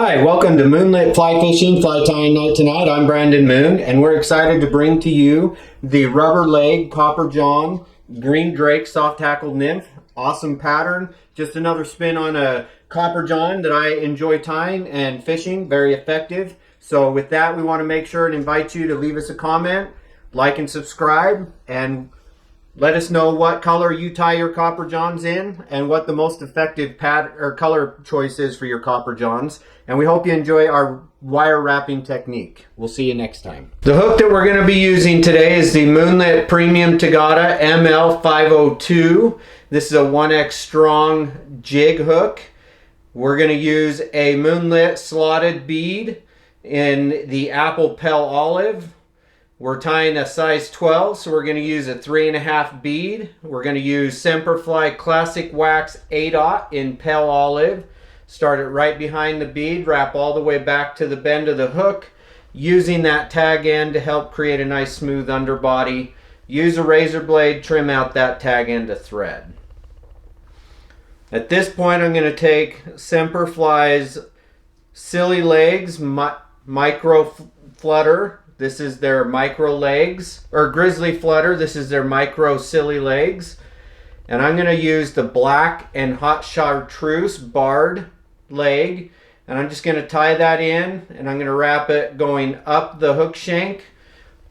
Hi, welcome to Moonlit Fly Fishing, Fly Tying Night tonight. I'm Brandon Moon, and we're excited to bring to you the rubber leg Copper John Green Drake Soft Hackle Nymph. Awesome pattern. Just another spin on a Copper John that I enjoy tying and fishing. Very effective. So with that, we want to make sure and invite you to leave us a comment, like and subscribe, and let us know what color you tie your Copper Johns in and what the most effective color choice is for your Copper Johns. And we hope you enjoy our wire wrapping technique. We'll see you next time. The hook that we're going to be using today is the Moonlit Premium TOGATTA ML502. This is a 1X strong jig hook. We're going to use a Moonlit slotted bead in the apple pale olive. We're tying a size 12, so we're going to use a 3.5 bead. We're going to use Semperfli Classic Wax A-Dot in pale olive. Start it right behind the bead, wrap all the way back to the bend of the hook, using that tag end to help create a nice smooth underbody. Use a razor blade, trim out that tag end to thread. At this point, I'm going to take Semperfli's SilliLegs Micro Flutter. This is their micro legs, or Grizzly Flutter. This is their micro SilliLegs. And I'm going to use the black and hot chartreuse barred leg. And I'm just going to tie that in, and I'm going to wrap it going up the hook shank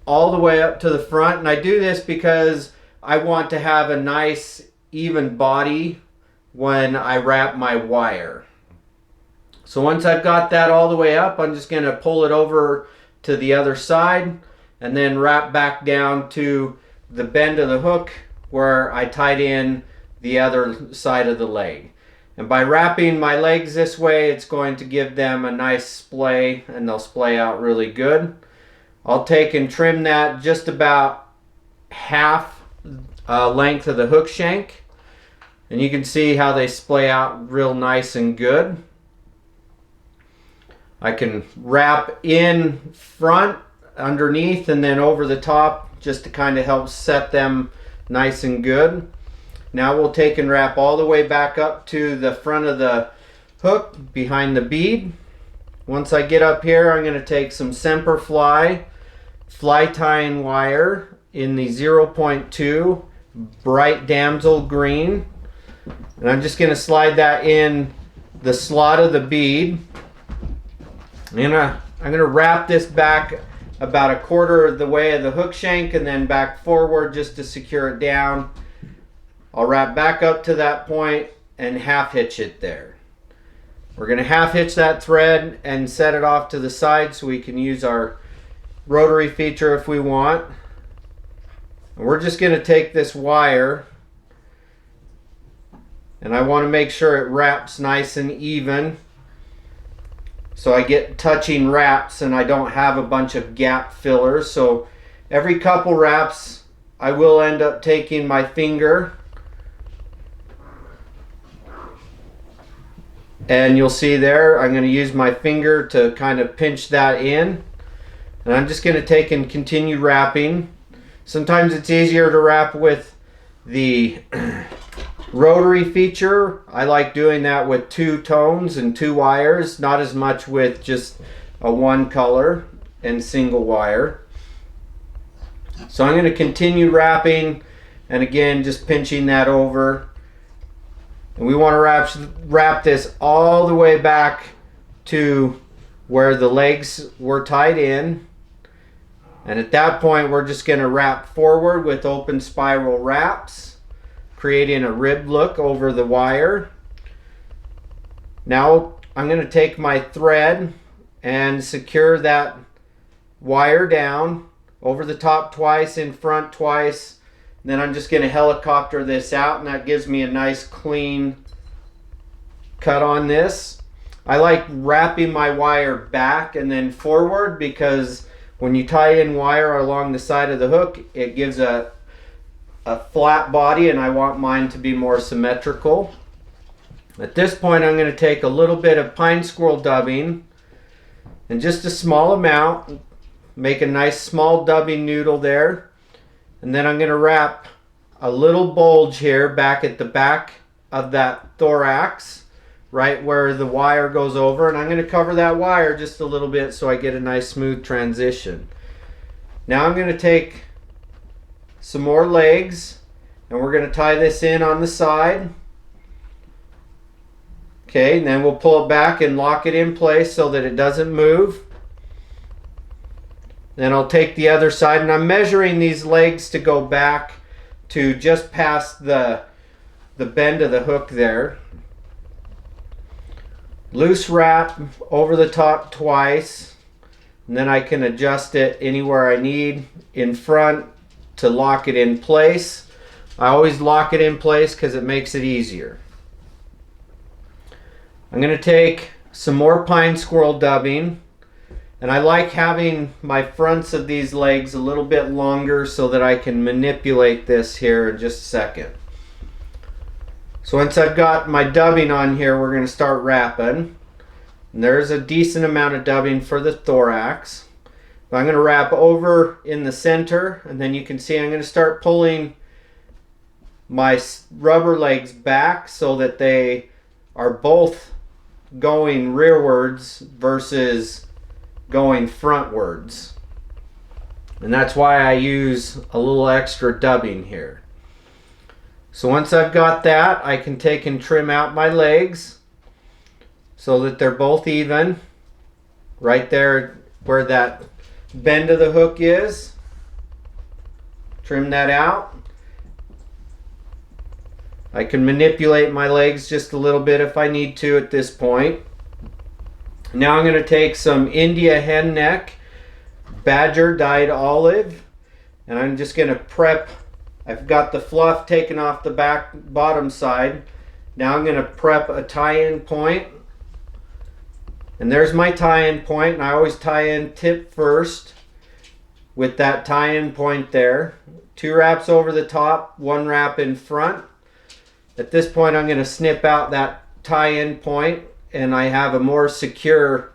all the way up to the front. And I do this because I want to have a nice even body when I wrap my wire. So once I've got that all the way up, I'm just going to pull it over to the other side and then wrap back down to the bend of the hook where I tied in the other side of the leg. And by wrapping my legs this way, it's going to give them a nice splay, and they'll splay out really good. I'll take and trim that just about half length of the hook shank, and you can see how they splay out real nice and good. I can wrap in front, underneath, and then over the top just to kind of help set them nice and good. Now we'll take and wrap all the way back up to the front of the hook behind the bead. Once I get up here, I'm going to take some Semperfli fly tying wire in the 0.2 bright damsel green. And I'm just going to slide that in the slot of the bead. And I'm going to wrap this back about 1/4 of the way of the hook shank and then back forward just to secure it down. I'll wrap back up to that point and half hitch it there. We're going to half hitch that thread and set it off to the side so we can use our rotary feature if we want. And we're just going to take this wire, and I want to make sure it wraps nice and even, so I get touching wraps and I don't have a bunch of gap fillers. So every couple wraps I will end up taking my finger, and you'll see there I'm going to use my finger to kind of pinch that in, and I'm just going to take and continue wrapping. Sometimes it's easier to wrap with the rotary feature. I like doing that with 2 tones and 2 wires, not as much with just a 1 color and single wire. So I'm going to continue wrapping, and again just pinching that over. And we want to wrap this all the way back to where the legs were tied in. And at that point we're just going to wrap forward with open spiral wraps, creating a rib look over the wire. Now I'm going to take my thread and secure that wire down over the top twice, in front twice. And then I'm just going to helicopter this out, and that gives me a nice clean cut on this. I like wrapping my wire back and then forward because when you tie in wire along the side of the hook, it gives a flat body, and I want mine to be more symmetrical. At this point I'm going to take a little bit of pine squirrel dubbing, and just a small amount, make a nice small dubbing noodle there, and then I'm going to wrap a little bulge here back at the back of that thorax right where the wire goes over, and I'm going to cover that wire just a little bit so I get a nice smooth transition. Now I'm going to take some more legs and we're going to tie this in on the side. Okay, and then we'll pull it back and lock it in place so that it doesn't move. Then I'll take the other side, and I'm measuring these legs to go back to just past the bend of the hook there. Loose wrap over the top twice, and then I can adjust it anywhere I need in front to lock it in place. I always lock it in place because it makes it easier. I'm going to take some more pine squirrel dubbing, and I like having my fronts of these legs a little bit longer so that I can manipulate this here in just a second. So once I've got my dubbing on here, we're going to start wrapping. And there's a decent amount of dubbing for the thorax. But I'm going to wrap over in the center, and then you can see I'm going to start pulling my rubber legs back so that they are both going rearwards versus going frontwards. And that's why I use a little extra dubbing here. So once I've got that, I can take and trim out my legs so that they're both even right there where that bend of the hook is. Trim that out. I can manipulate my legs just a little bit if I need to at this point. Now I'm going to take some India hen neck badger dyed olive, and I'm just going to prep. I've got the fluff taken off the bottom side. Now I'm going to prep a tie-in point, and there's my tie-in point, and I always tie in tip first with that tie-in point there. 2 wraps over the top, 1 wrap in front. At this point I'm going to snip out that tie-in point, and I have a more secure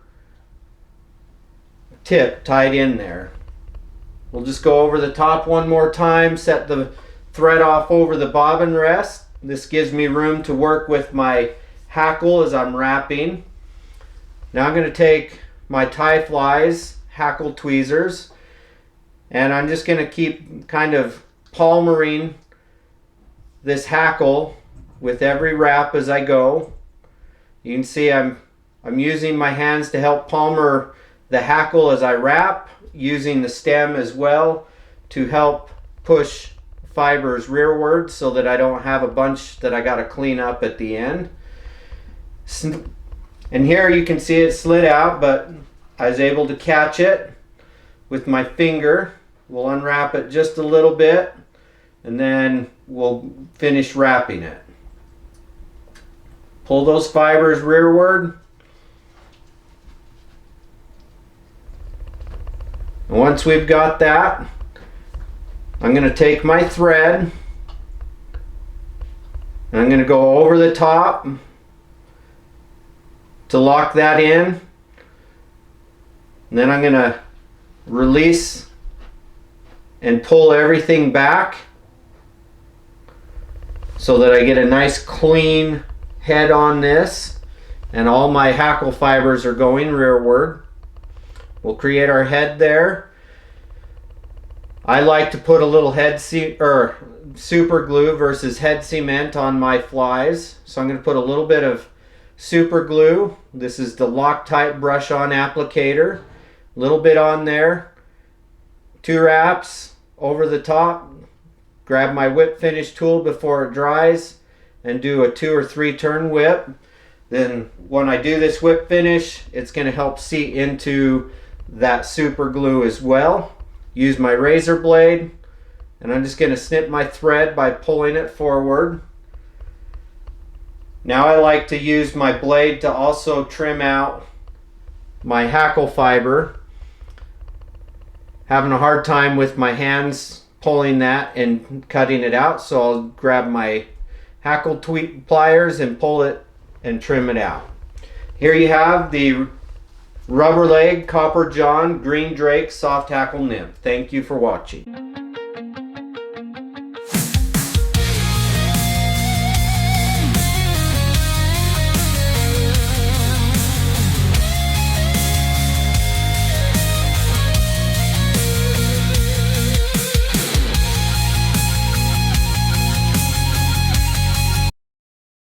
tip tied in there. We'll just go over the top one more time, set the thread off over the bobbin rest. This gives me room to work with my hackle as I'm wrapping. Now I'm going to take my tie flies, hackle tweezers, and I'm just going to keep kind of palmering this hackle with every wrap as I go. You can see I'm using my hands to help palmer the hackle as I wrap, using the stem as well to help push fibers rearward so that I don't have a bunch that I got to clean up at the end. And here you can see it slid out, but I was able to catch it with my finger. We'll unwrap it just a little bit, and then we'll finish wrapping it. Pull those fibers rearward. And once we've got that, I'm going to take my thread and I'm going to go over the top to lock that in. And then I'm going to release and pull everything back so that I get a nice clean head on this, and all my hackle fibers are going rearward. We'll create our head there. I like to put a little super glue versus head cement on my flies. So I'm going to put a little bit of super glue. This is the Loctite brush on applicator. A little bit on there. 2 wraps over the top. Grab my whip finish tool before it dries and do a 2 or 3 turn whip. Then when I do this whip finish, it's going to help seat into that super glue as well. Use my razor blade, and I'm just going to snip my thread by pulling it forward. Now I like to use my blade to also trim out my hackle fiber. Having a hard time with my hands pulling that and cutting it out, so I'll grab my hackle pliers and pull it and trim it out. Here you have the rubber leg Copper John Green Drake soft hackle nymph. Thank you for watching.